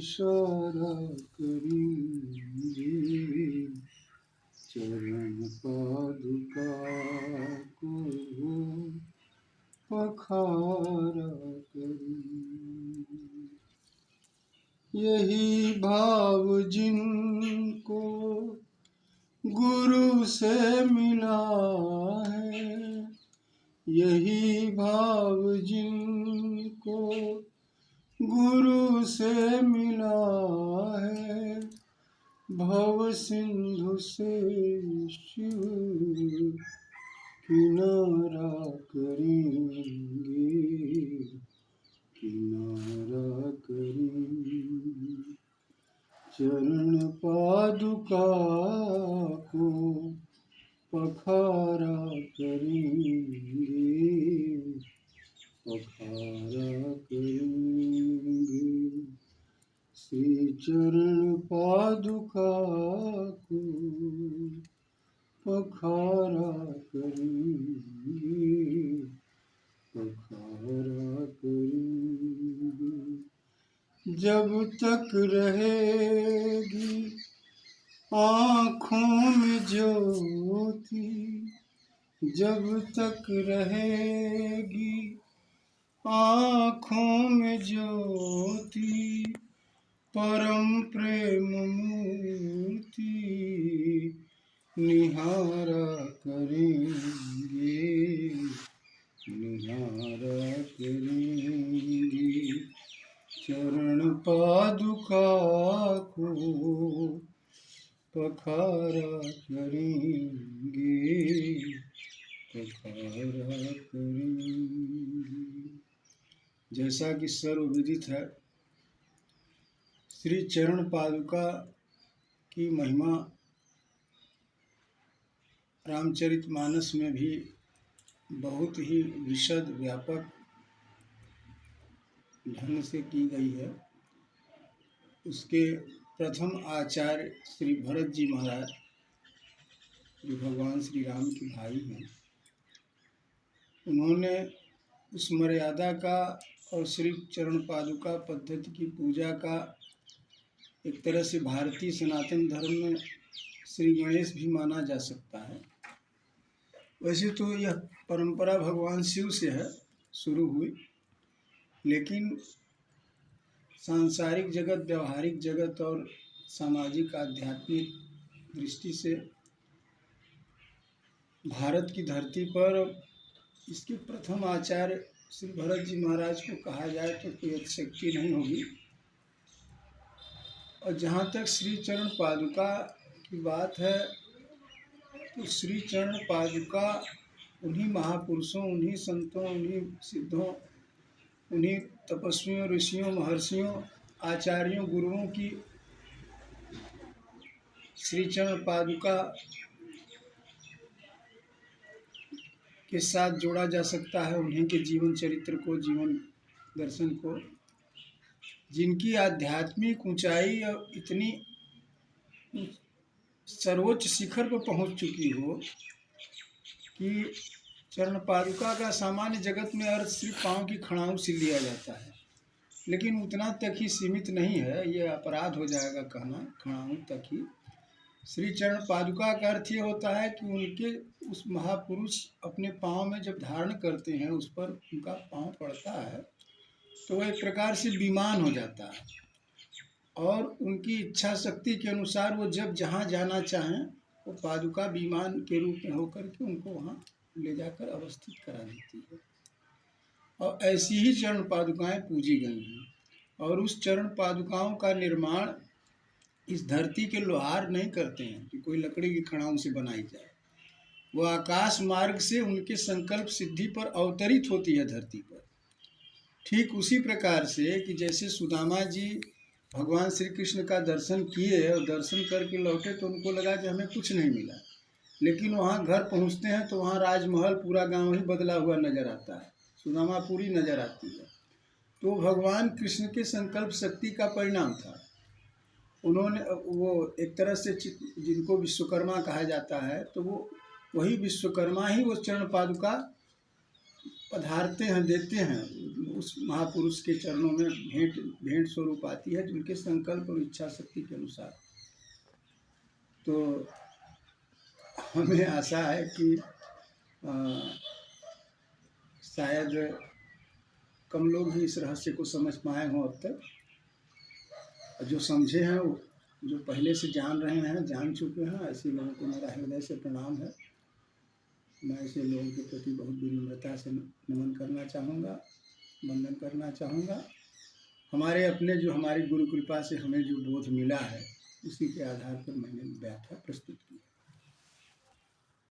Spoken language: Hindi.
इशारा करेंगे, चरण पादुका को पखारा करेंगे। यही भाव जिनको गुरु से मिला है, यही भाव जिनको गुरु से मिला है, भव सिंधु से शिव किनारा करेंगे, किनारा करेंगे। चरण पादुका को पखारा करेंगे, पखारा करेंगे। श्री चरण पादुका को पखारा करेंगे, पखारा करेंगे। जब तक रहेगी आँखों में ज्योति, जब तक रहेगी आँखों में ज्योति, परम प्रेम मूर्ति निहारा करेंगे, निहारा करेंगे। चरण पादुका को पखारा करेंगे, पखारा करेंगे। जैसा कि सर्वविदित है, श्री चरण पादुका की महिमा रामचरितमानस में भी बहुत ही विशद व्यापक ढंग से की गई है। उसके प्रथम आचार्य श्री भरत जी महाराज, जो भगवान श्री राम के भाई हैं, उन्होंने उस मर्यादा का और श्री चरण पादुका पद्धति की पूजा का एक तरह से भारतीय सनातन धर्म में श्री गणेश भी माना जा सकता है। वैसे तो यह परंपरा भगवान शिव से है, शुरू हुई, लेकिन सांसारिक जगत, व्यवहारिक जगत और सामाजिक आध्यात्मिक दृष्टि से भारत की धरती पर इसके प्रथम आचार्य श्री भरत जी महाराज को कहा जाए तो कोई अतिशयोक्ति नहीं होगी। और जहाँ तक श्री चरण पादुका की बात है, तो श्री चरण पादुका उन्हीं महापुरुषों, उन्हीं संतों, उन्हीं सिद्धों, उन्हीं तपस्वियों, ऋषियों, महर्षियों, आचार्यों, गुरुओं की श्री चरण पादुका के साथ जोड़ा जा सकता है। उन्हीं के जीवन चरित्र को, जीवन दर्शन को, जिनकी आध्यात्मिक ऊंचाई इतनी सर्वोच्च शिखर पर पहुंच चुकी हो कि चरण पादुका का सामान्य जगत में अर्थ सिर्फ पाँव की खड़ाऊं से लिया जाता है, लेकिन उतना तक ही सीमित नहीं है, ये अपराध हो जाएगा कहना खड़ाऊं तक ही। श्री चरण पादुका का अर्थ ये होता है कि उनके उस महापुरुष अपने पाँव में जब धारण करते हैं, उस पर उनका पाँव पड़ता है तो वह एक प्रकार से विमान हो जाता है, और उनकी इच्छा शक्ति के अनुसार वो जब जहाँ जाना चाहें वो पादुका विमान के रूप में होकर के उनको वहाँ ले जाकर अवस्थित करा देती है। और ऐसी ही चरण पादुकाएं पूजी गई हैं। और उस चरण पादुकाओं का निर्माण इस धरती के लोहार नहीं करते हैं कि कोई लकड़ी की खड़ाऊं से बनाई जाए, वो आकाश मार्ग से उनके संकल्प सिद्धि पर अवतरित होती है धरती पर। ठीक उसी प्रकार से कि जैसे सुदामा जी भगवान श्री कृष्ण का दर्शन किए और दर्शन करके लौटे तो उनको लगा कि हमें कुछ नहीं मिला, लेकिन वहाँ घर पहुँचते हैं तो वहाँ राजमहल, पूरा गांव ही बदला हुआ नजर आता है, सुदामा पूरी नजर आती है। तो भगवान कृष्ण के संकल्प शक्ति का परिणाम था। उन्होंने वो एक तरह से जिनको विश्वकर्मा कहा जाता है, तो वो वही विश्वकर्मा ही वो चरण पादुका पधारते हैं, देते हैं, उस महापुरुष के चरणों में भेंट स्वरूप आती है, जिनके संकल्प और इच्छा शक्ति के अनुसार। तो हमें आशा है कि शायद कम लोग ही इस रहस्य को समझ पाए हों अब तक। जो समझे हैं, वो जो पहले से जान रहे हैं, जान चुके हैं, ऐसे लोगों को मेरा हृदय से प्रणाम है। मैं ऐसे लोगों के प्रति बहुत विनम्रता से नमन करना चाहूँगा, वंदन करना चाहूँगा। हमारे अपने जो हमारी गुरु कृपा से हमें जो बोध मिला है, उसी के आधार पर मैंने व्याख्या प्रस्तुत की।